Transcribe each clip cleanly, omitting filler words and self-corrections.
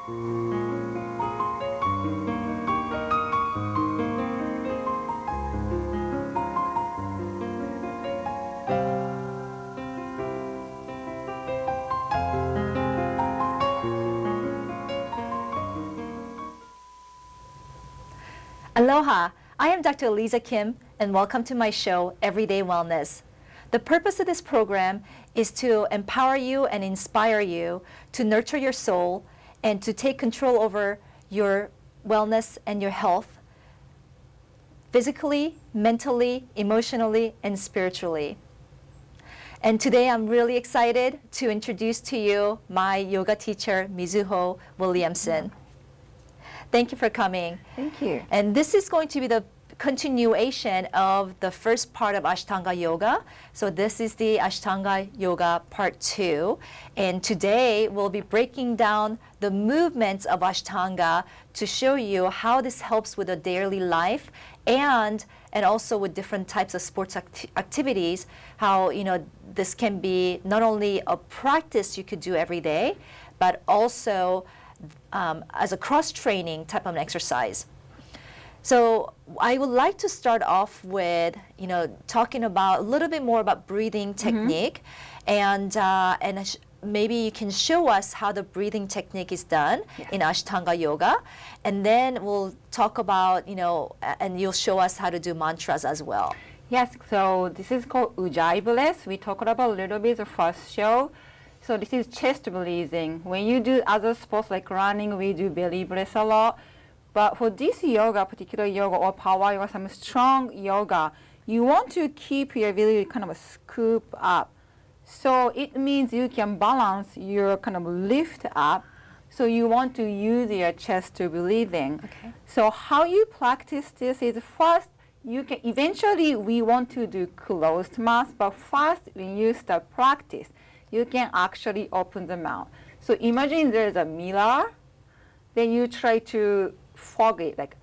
Aloha, I am Dr. Lisa Kim, and welcome to my show, Everyday Wellness. The purpose of this program is to empower you and inspire you to nurture your soul and to take control over your wellness and your health, physically, mentally, emotionally, and spiritually. And today I'm really excited to introduce to you my yoga teacher, Mizuho Williamson. Thank you for coming. Thank you. And this is going to be the continuation of the first part of Ashtanga Yoga. So this is the Ashtanga Yoga Part 2. And today we'll be breaking down the movements of Ashtanga to show you how this helps with the daily life and also with different types of sports activities, how this can be not only a practice you could do every day, but also as a cross-training type of an exercise. So I would like to start off with, talking about a little bit more about breathing technique, and maybe you can show us how the breathing technique is done in Ashtanga Yoga, and then we'll talk about, and you'll show us how to do mantras as well. Yes, so this is called Ujjayi breath. We talked about a little bit the first show. So this is chest breathing. When you do other sports like running, we do belly breath a lot. But for this yoga, particular yoga or power yoga, some strong yoga, you want to keep your belly kind of scoop up. So it means you can balance your kind of lift up. So you want to use your chest to breathing. Okay. So how you practice this is first, eventually we want to do closed mouth, but first when you start practice, you can actually open the mouth. So imagine there's a mirror, then you try to fog it like.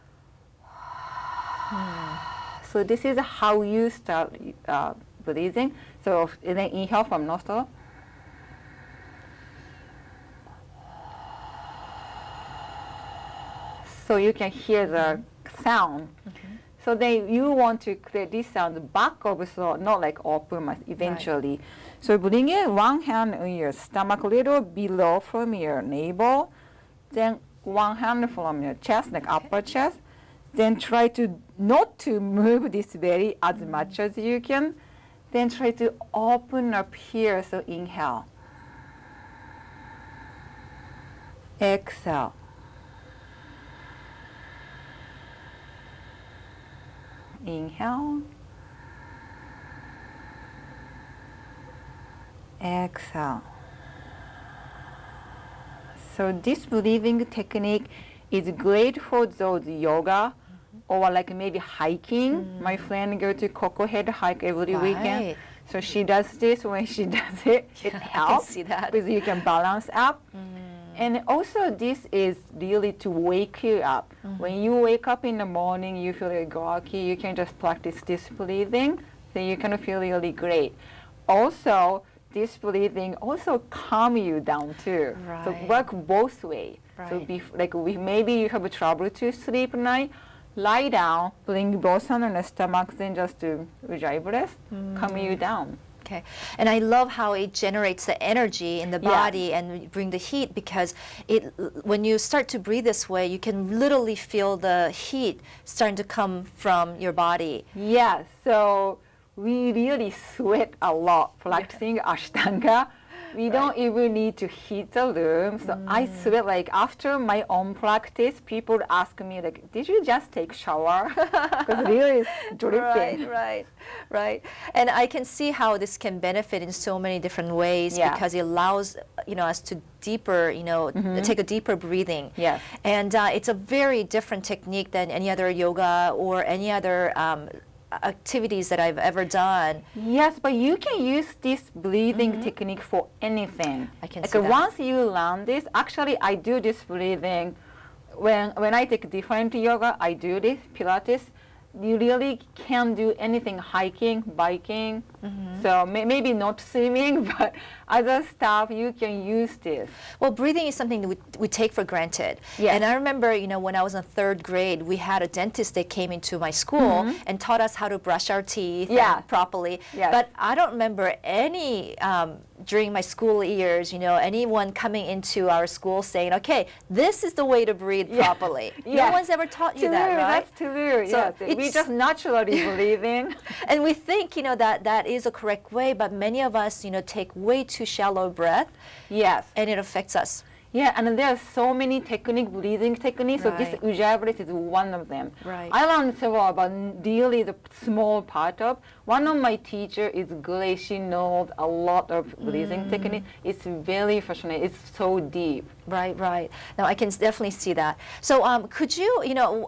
So this is how you start breathing. So then inhale from nostril. So you can hear the sound. So then you want to create this sound back of the throat, not like open mouth eventually. Right. So bring in one hand on your stomach, a little below from your navel, then one hand from your chest, like upper chest. Then try to not to move this belly as much as you can. Then try to open up here, so inhale. Exhale. Inhale. Exhale. So this breathing technique is great for those yoga or like maybe hiking. My friend go to Coco Head hike every weekend. So she does this. When she does it, it helps. I can see that. Because you can balance up. And also this is really to wake you up. When you wake up in the morning, you feel like groggy, you can just practice this breathing, then you kind of feel really great. Also, this breathing also calm you down too. Right. So work both ways. Right. So maybe you have trouble to sleep at night, lie down, bring both hands on the stomach, then just do Ujjayi breath, calm you down. Okay, and I love how it generates the energy in the body and bring the heat, because when you start to breathe this way, you can literally feel the heat starting to come from your body. Yeah, so we really sweat a lot practicing Ashtanga. We don't even need to heat the room. So I sweat like after my own practice, people ask me like, did you just take shower? Because really it's dripping. Right. And I can see how this can benefit in so many different ways because it allows us to deeper, take a deeper breathing. Yes. And it's a very different technique than any other yoga or any other activities that I've ever done. Yes, but you can use this breathing technique for anything. I can see that. Once you learn this, actually I do this breathing when I take different yoga, I do this Pilates. you really can't do anything, hiking, biking. So maybe not swimming, but other stuff you can use this. Well, breathing is something that we take for granted. Yes. And I remember, when I was in third grade, we had a dentist that came into my school and taught us how to brush our teeth properly. Yes. But I don't remember any, during my school years, anyone coming into our school saying, okay, this is the way to breathe properly. No one's ever taught you that, right? That's true. So Yes. We just naturally believing. And we think, that is a correct way, but many of us, take way too shallow breath. Yes. And it affects us. Yeah, and there are so many breathing techniques. So this Right. Ujjayi breath is one of them. Right. I learned several, but really the small part of. One of my teacher is great. She knows a lot of breathing technique. It's very fascinating. It's so deep. Right, right. Now I can definitely see that. So could you,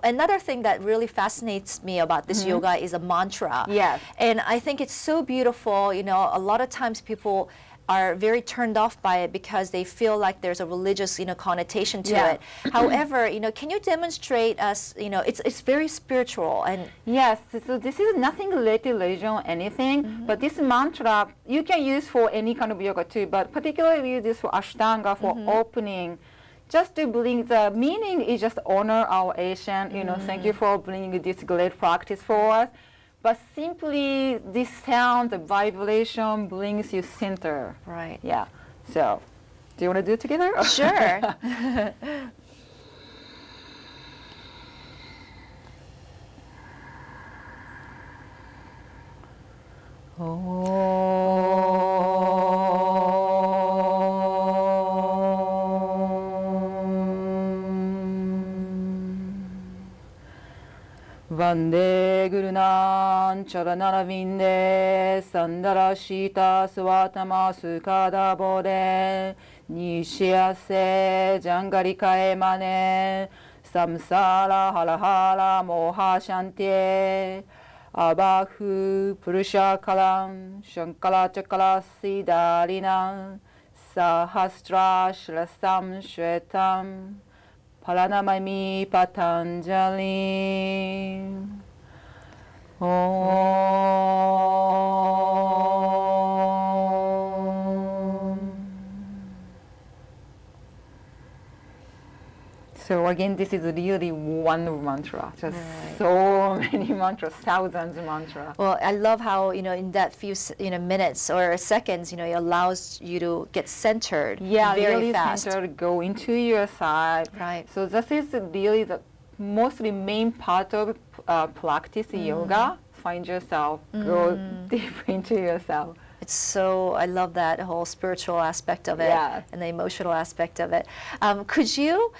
another thing that really fascinates me about this yoga is a mantra. Yes. And I think it's so beautiful. A lot of times people are very turned off by it because they feel like there's a religious, connotation to it. However, can you demonstrate us, it's very spiritual and Yes, so this is nothing related to religion or anything, but this mantra you can use for any kind of yoga too, but particularly we use this for Ashtanga for opening. Just to bring the meaning is just honor our Asian, thank you for bringing this great practice for us. But simply this sound, the vibration brings you center. right. Yeah. So, do you want to do it together? Sure. Vande Guru Nan Charanaravinda Sandarashita Swatama Sukada Bodhe Nishyase Jangarikae Mane Samsara Halahala Moha Shanti Abahu Purusha Kalam Shankara Chakala Siddharina Sahasra Shlasam Shwetam Paranamami Patanjali. Om. So again, this is really one mantra. Just so many mantras, thousands of mantras. Well, I love how, in that few, minutes or seconds, it allows you to get centered very really fast. centered, go into your side. Right. So this is really the mostly main part of practice yoga. Find yourself, go deep into yourself. I love that whole spiritual aspect of it Yes. and the emotional aspect of it. Could you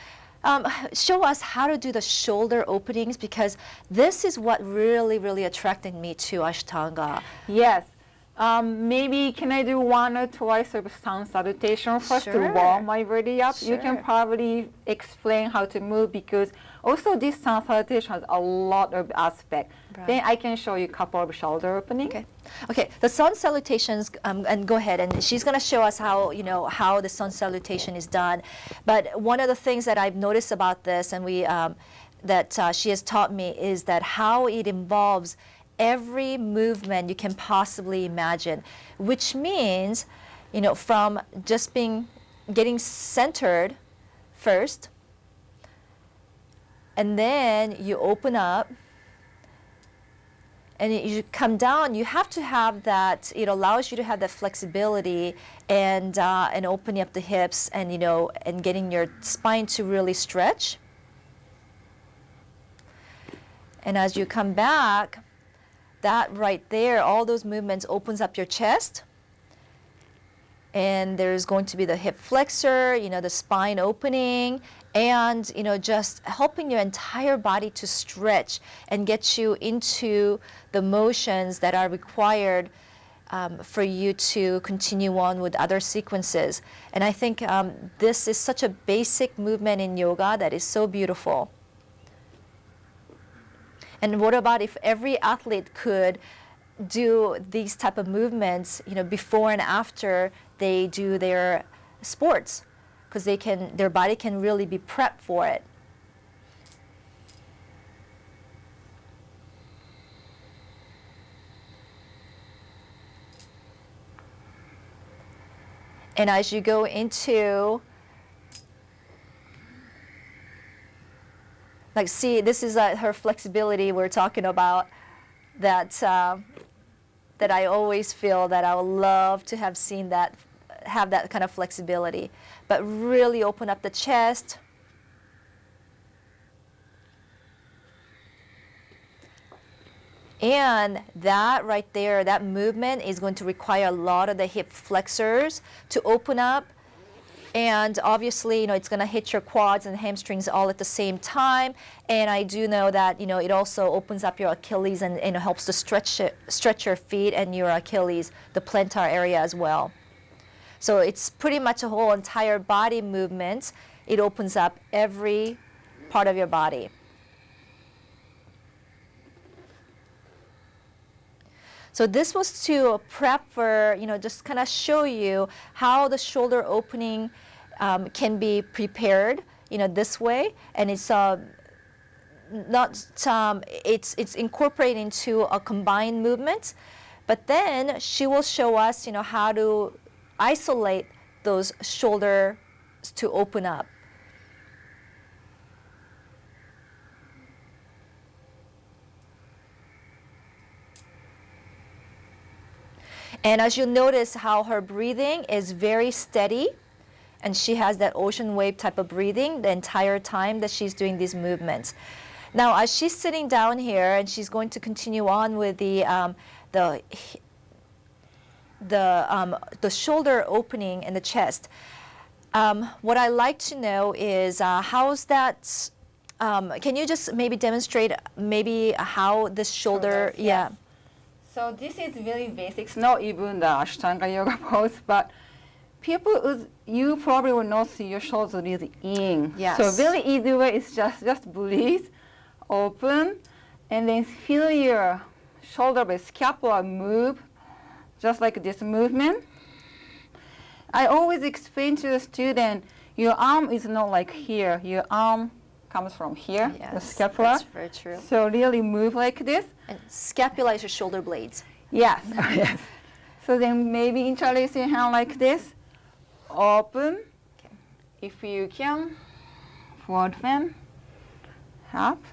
show us how to do the shoulder openings? Because this is what really, really attracted me to Ashtanga. Yes. Maybe can I do one or twice of sun salutation first to Sure. warm my body up? You can Sure. probably explain how to move because also this sun salutation has a lot of aspects. Right. Then I can show you a couple of shoulder opening. Okay, the sun salutations, and go ahead, and she's going to show us how, how the sun salutation is done. But one of the things that I've noticed about this, and she has taught me, is that how it involves every movement you can possibly imagine, which means, from just getting centered first, and then you open up, and you come down. You have to have that. It allows you to have that flexibility and opening up the hips and and getting your spine to really stretch. And as you come back, that right there, all those movements opens up your chest. And there's going to be the hip flexor, the spine opening, and just helping your entire body to stretch and get you into the motions that are required for you to continue on with other sequences. And I think this is such a basic movement in yoga that is so beautiful. And what about if every athlete could do these type of movements, before and after they do their sports, because their body can really be prepped for it. And as you go into, like, see, this is her flexibility we're talking about, that that I always feel that I would love to have seen that, have that kind of flexibility. But really open up the chest. And that right there, that movement is going to require a lot of the hip flexors to open up. And obviously, you know, it's going to hit your quads and hamstrings all at the same time. And I do know that, you know, it also opens up your Achilles and helps to stretch your feet and your Achilles, the plantar area as well. So it's pretty much a whole entire body movement. It opens up every part of your body. So this was to prep for, you know, just kind of show you how the shoulder opening can be prepared, you know, this way. And it's it's incorporated into a combined movement. But then she will show us, you know, how to isolate those shoulders to open up. And as you notice how her breathing is very steady, and she has that ocean wave type of breathing the entire time that she's doing these movements. Now, as she's sitting down here and she's going to continue on with the shoulder opening in the chest, what I like to know is how's that, can you just maybe demonstrate maybe how this shoulder, Shoulders, yes. So this is very basic. It's not even the Ashtanga yoga pose, but people, you probably will not see your shoulders really in. Yes. So very easy way is just breathe, open, and then feel your shoulder blade, scapula move, just like this movement. I always explain to the student, your arm is not like here. Your arm comes from here, Yes, the scapula. that's very true. So really move like this. And scapula is your shoulder blades. Yes, yes. So then maybe interlace your hand like this. Open. Okay. If you can, forward bend, up,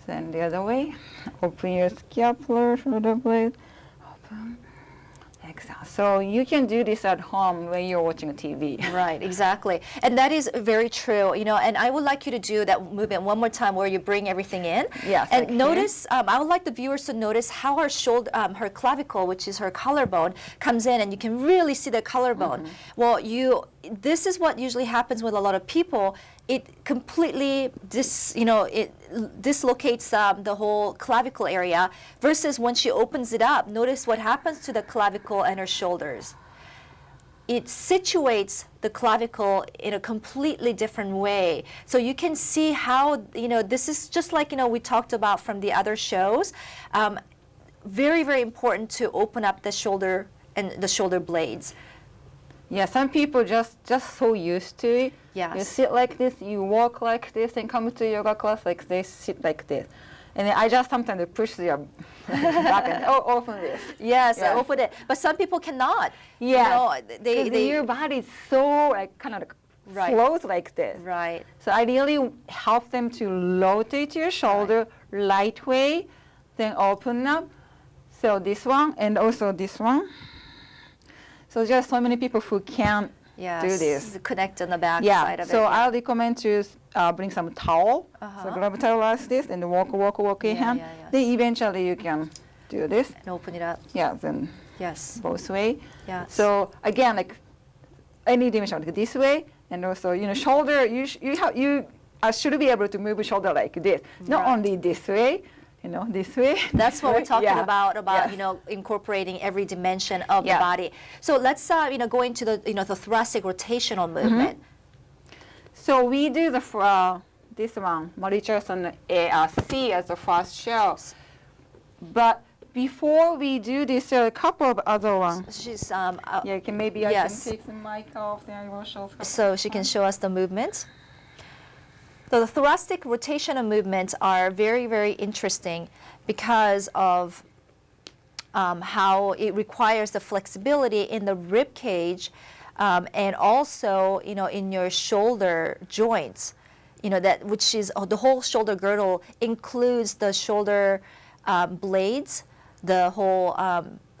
then the other way. Open your scapula, shoulder blade, open, exhale. So you can do this at home when you're watching TV. Right, exactly. And that is very true, you know, and I would like you to do that movement one more time where you bring everything in. Yes, And okay. notice, I would like the viewers to notice how her shoulder, her clavicle, which is her collarbone, comes in, and you can really see the collarbone. Well, this is what usually happens with a lot of people. It completely dislocates the whole clavicle area, versus when she opens it up, notice what happens to the clavicle and her shoulders. It situates the clavicle in a completely different way. So you can see how, you know, this is just like, you know, we talked about from the other shows. Very, very important to open up the shoulder and the shoulder blades. Yeah, some people just so used to it. Yes. You sit like this, you walk like this, and come to yoga class like this, sit like this. And then I just sometimes push your back and open this. Yes, Yes. open it. But some people cannot. Yes. You know, Because your body is so like kind of Right. flows like this. Right. So I really help them to rotate your shoulder light way, then open up. So this one and also this one. So just so many people who can't Yes. do this. Connect on the back Yeah, side of it. so I recommend to bring some towel. Uh-huh. So grab a towel like this and walk in Yeah, hand. yeah, yes. Then eventually you can do this. And open it up. Yeah, then Yes. both way. Yes. So again, like any dimension, like this way, and also shoulder. You should be able to move your shoulder like this, not Right. only this way. This way. That's what we're talking Yeah. about Yes. incorporating every dimension of Yeah. the body. So let's go into the the thoracic rotational movement. So we do this one, Richardson C as the first show. But before we do this, there are a couple of other ones. She's Yeah, I can Yes. take the mic off, then I will show. so she can show us the movement. So the thoracic rotational movements are very, very interesting because of how it requires the flexibility in the rib cage and also, in your shoulder joints, that which is the whole shoulder girdle includes the shoulder blades, the whole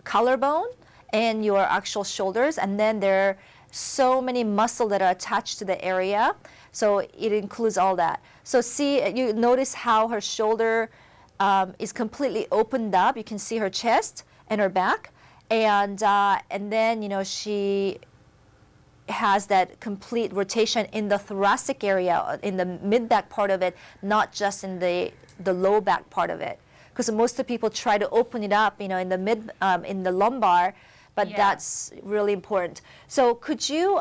collarbone, and your actual shoulders, and then there are so many muscles that are attached to the area, so it includes all that. So see, you notice how her shoulder is completely opened up. You can see her chest and her back, and then she has that complete rotation in the thoracic area, in the mid-back part of it, not just in the low back part of it. Because most of the people try to open it up, in the lumbar, but that's really important. So could you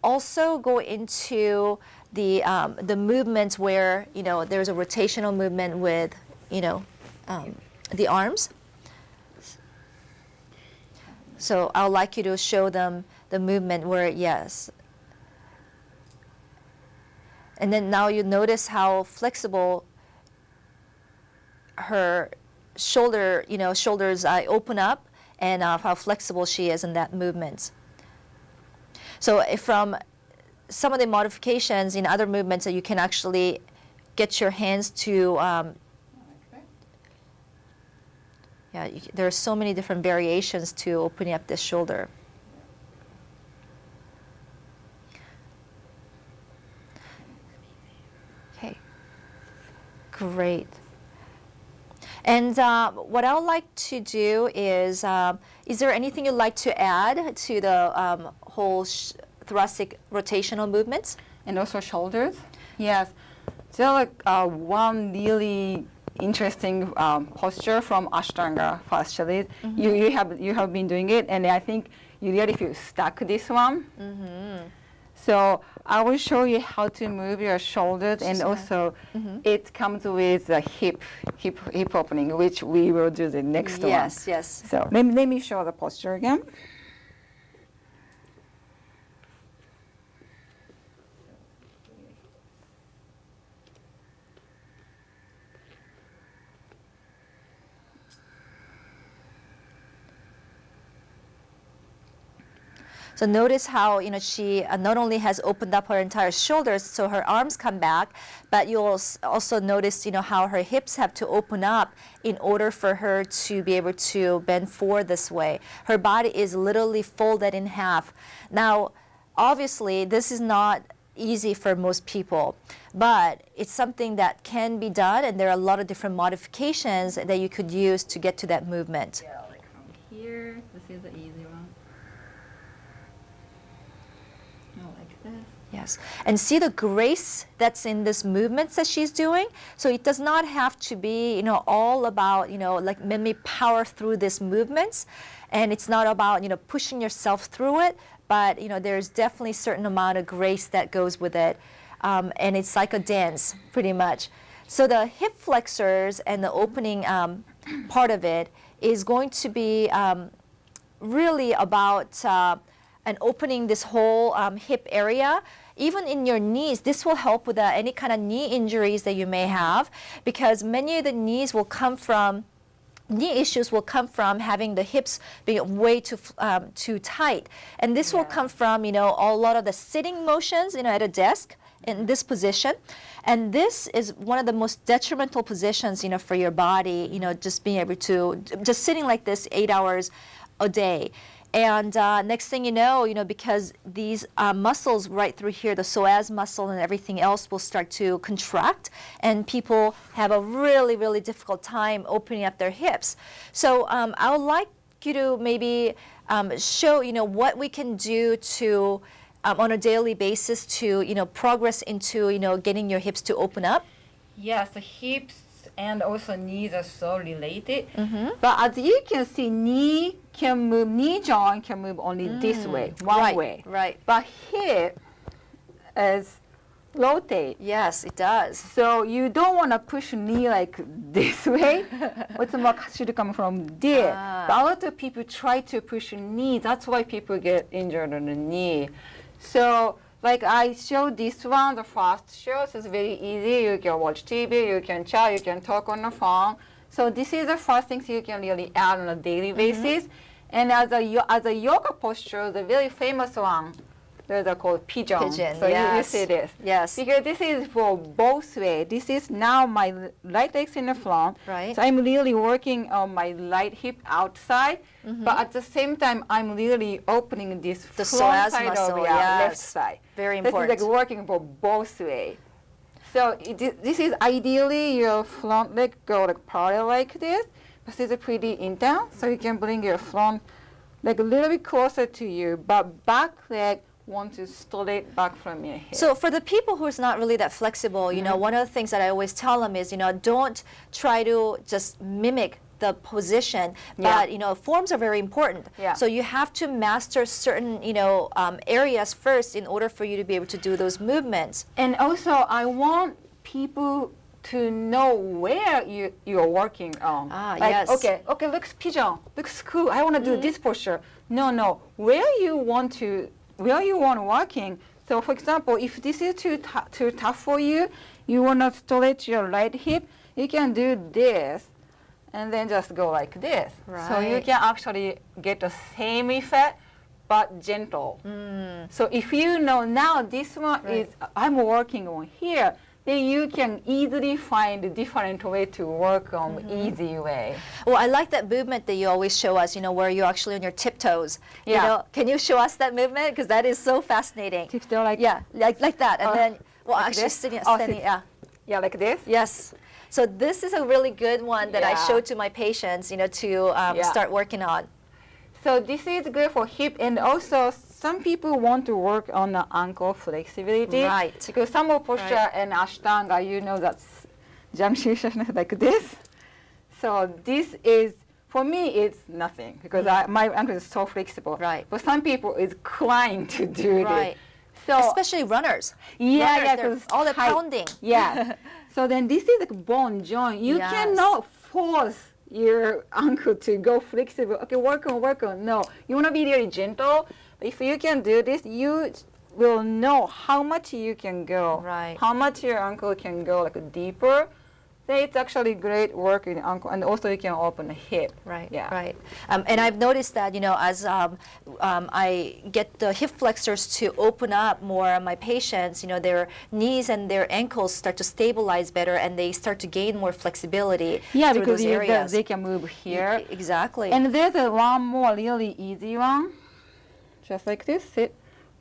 also go into the movements where there's a rotational movement with the arms? So I would like you to show them the movement where, yes. And then now you notice how flexible her shoulders open up, and how flexible she is in that movement. So from some of the modifications in other movements, that you can actually get your hands to, there are so many different variations to opening up this shoulder. Okay, great. And what I would like to do is there anything you'd like to add to the whole thoracic rotational movements? And also shoulders? Yes. So one really interesting posture from Ashtanga partially. Mm-hmm. You have been doing it, and I think you really feel stuck this one. Mm-hmm. So I will show you how to move your shoulders, and also it comes with a hip opening, which we will do the next one. Yes. So let me show the posture again. So notice how she not only has opened up her entire shoulders, so her arms come back, but you'll also notice how her hips have to open up in order for her to be able to bend forward this way. Her body is literally folded in half. Now, obviously, this is not easy for most people, but it's something that can be done, and there are a lot of different modifications that you could use to get to that movement. Yeah, like from here, this is the easy one. Yes, and see the grace that's in this movements that she's doing. So it does not have to be, all about, like maybe power through these movements, and it's not about, pushing yourself through it. But there's definitely a certain amount of grace that goes with it, and it's like a dance, pretty much. So the hip flexors and the opening part of it is going to be really about and opening this whole hip area. Even in your knees, this will help with any kind of knee injuries that you may have, because many of the knee issues will come from having the hips being way too tight. And this will come from, a lot of the sitting motions, at a desk in this position. And this is one of the most detrimental positions, for your body, just being able to, just sitting like this 8 hours a day. And next thing you know, because these muscles right through here, the psoas muscle and everything else will start to contract, and people have a really, really difficult time opening up their hips. So I would like you to maybe show, what we can do to, on a daily basis to, progress into, getting your hips to open up. Yes, the hips and also knees are so related. But as you can see, knee joint can move only this way, one way. Right. But hip is rotate. Yes, it does. So you don't want to push knee like this way. What's more should come from there. But a lot of people try to push knee. That's why people get injured on the knee. So like I showed this one, the first show, so it's very easy. You can watch TV, you can chat, you can talk on the phone. So this is the first things you can really add on a daily basis. And as a yoga posture, the very famous one, those are called pigeon. Pigeon, So you yes. see this. Yes. Because this is for both way. This is now my right leg's in the front. Right. So I'm really working on my right hip outside, but at the same time, I'm really opening this The front psoas side muscle, of yes. left side. Very This is important. like working for both way. So this is ideally your front leg go like parallel like this, but this is pretty intense. So you can bring your front leg a little bit closer to you, but back leg want to straight back from your hip. So for the people who's not really that flexible, you know, Mm-hmm. one of the things that I always tell them is, you know, don't try to just mimic the position, Yeah. but you know, forms are very important. Yeah. So you have to master certain, you know, areas first in order for you to be able to do those movements. And also, I want people to know where you're working on. Ah, like, yes. Okay, looks pigeon, looks cool. I want to do this posture. No, where you want working. So, for example, if this is too tough for you, you want to stretch your right hip. You can do this, and then just go like this. So you Right. can actually get the same effect, but gentle. So if you know now this one Right. is I'm working on here, then you can easily find a different way to work on easy way. Well, I like that movement that you always show us, you know, where you're actually on your tiptoes. You Yeah. know, can you show us that movement? Because that is so fascinating. Tiptoe like Yeah, like that. And then, well, like actually this? sitting, Oh, standing, sit. yeah. yeah, like this. Yes. So this is a really good one that I Yeah. show to my patients, you know, to Yeah. start working on. So this is good for hip, and also some people want to work on the ankle flexibility. Right. Because some of posture Right. and Ashtanga, you know, that's junction like this. So this is, for me, it's nothing because my ankle is so flexible. Right. For some people, it's crying to do Right. this. So Especially runners. yeah, Runners, yeah, they're- 'cause all the tight. pounding. Yeah. So then this is like bone joint. You Yes. cannot force your ankle to go flexible. Okay, work on. No, you want to be really gentle. If you can do this, you will know how much you can go. Right. How much your ankle can go like deeper. Then it's actually great work in ankle, and also you can open the hip. Right, Yeah. right. And I've noticed that, you know, as I get the hip flexors to open up more on my patients, you know, their knees and their ankles start to stabilize better and they start to gain more flexibility Yeah, through because those areas. they can move here. Exactly. And there's one more really easy one. Just like this, sit,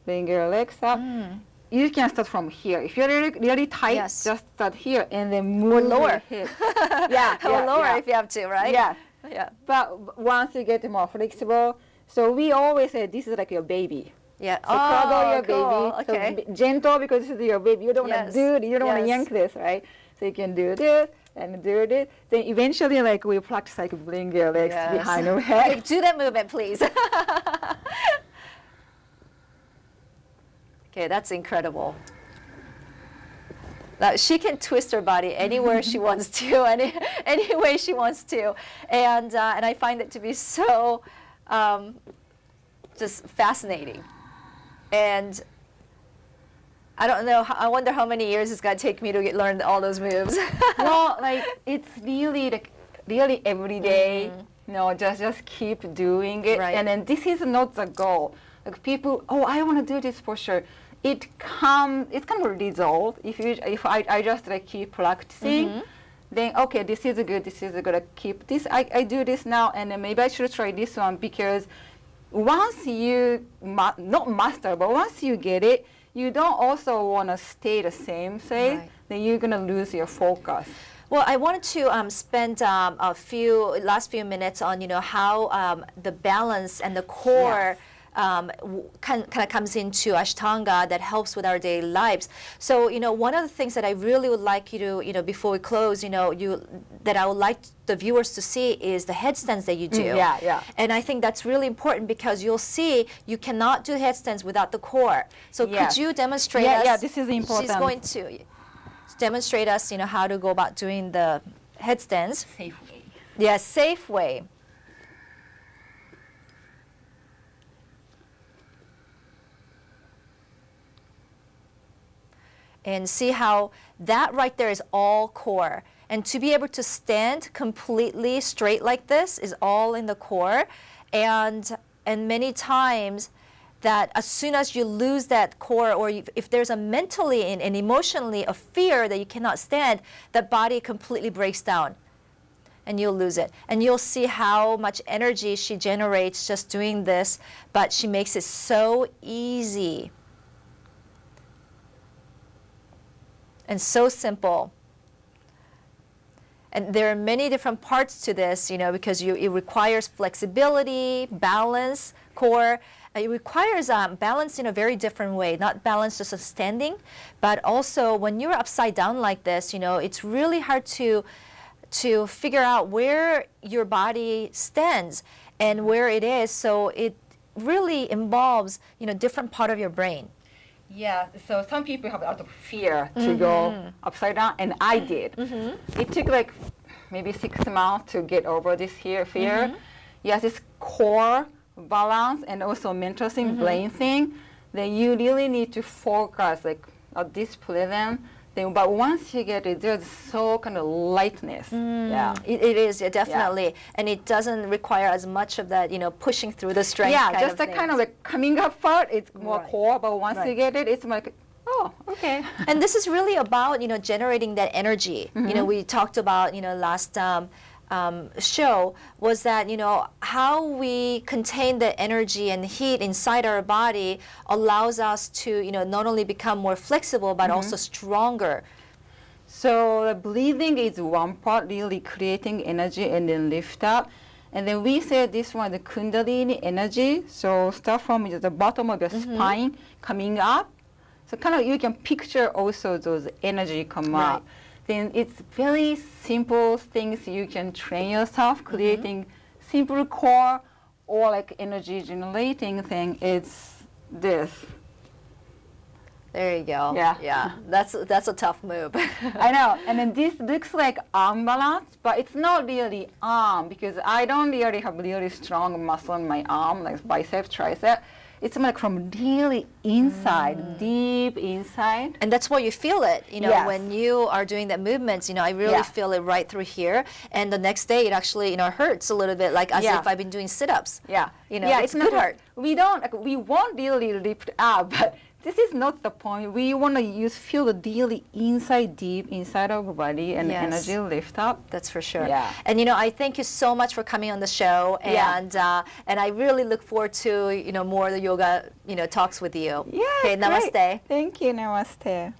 bring your legs up. You can start from here. If you're really tight, Yes. just start here and then move lower. your hip. yeah, Or lower yeah. if you have to, right? Yeah. Yeah. But once you get more flexible, so we always say this is like your baby. Yeah. So cuddle your cool. baby. Okay. So gentle because this is your baby. You don't want Yes. to do it. You don't want to Yes. yank this, right? So you can do this and do this. Then eventually, like we practice, like bring your legs Yes. behind your Okay, head. do that movement, please. Okay, that's incredible. Now, she can twist her body anywhere she wants to, any way she wants to, and I find it to be so just fascinating. And I don't know. I wonder how many years it's gonna take me to learn all those moves. Well, like it's really every day. No, just keep doing it. Right. And then this is not the goal. Like people, oh, I want to do this for sure. It's kind of result if I just like keep practicing. Then okay, this is good. I keep this. I do this now, and then maybe I should try this one because once you not master, but once you get it, you don't also want to stay the same say. Right. Then you're gonna lose your focus. Well, I wanted to spend last few minutes on how the balance and the core. Kind of comes into Ashtanga that helps with our daily lives. So, one of the things that I really would like you to, before we close, that I would like the viewers to see is the headstands that you do. Yeah. And I think that's really important because you'll see you cannot do headstands without the core. So Yes. could you demonstrate Yeah, us? yeah, this is important. She's going to demonstrate us, how to go about doing the headstands. Safely. Yes, safe way. And see how that right there is all core. And to be able to stand completely straight like this is all in the core. and many times that as soon as you lose that core, or if there's a mentally and emotionally a fear that you cannot stand, the body completely breaks down and you'll lose it. And you'll see how much energy she generates just doing this, but she makes it so easy and so simple. And there are many different parts to this, because it requires flexibility, balance, core. It requires balance in a very different way, not balance just standing, but also when you're upside down like this, it's really hard to figure out where your body stands and where it is. So it really involves, different part of your brain. Yeah, so some people have a lot of fear to go upside down, and I did. It took like maybe 6 months to get over this fear. Yes, this core balance and also mental thing, brain thing, then you really need to focus like on this pleasant thing. But once you get it, there's so kind of lightness. Yeah, it is, yeah, definitely. Yeah. And it doesn't require as much of that, pushing through the strength. Yeah, kind just of the things. kind of like coming up part, it's more core, but once you get it, it's like, oh, okay. And this is really about, generating that energy. We talked about, last show was that, how we contain the energy and heat inside our body allows us to, not only become more flexible, but also stronger. So the breathing is one part, really creating energy and then lift up. And then we say this one, the Kundalini energy. So start from the bottom of your spine coming up. So kind of you can picture also those energy come up. Then it's very simple things you can train yourself, creating simple core or like energy generating thing. It's this. There you go. Yeah. That's a tough move. I know. And then this looks like arm balance, but it's not really arm because I don't really have really strong muscle in my arm, like biceps, tricep. It's like from really inside, deep inside. And that's where you feel it, Yes. when you are doing that movements, I really feel it right through here. And the next day it actually, hurts a little bit, like as if I've been doing sit-ups. Yeah. It's good hurt. We won't really lift up, but this is not the point. We want to feel the really deep inside of our body and energy lift up. That's for sure. Yeah. And I thank you so much for coming on the show, and I really look forward to more of the yoga talks with you. Yeah. Okay, namaste. Thank you, namaste.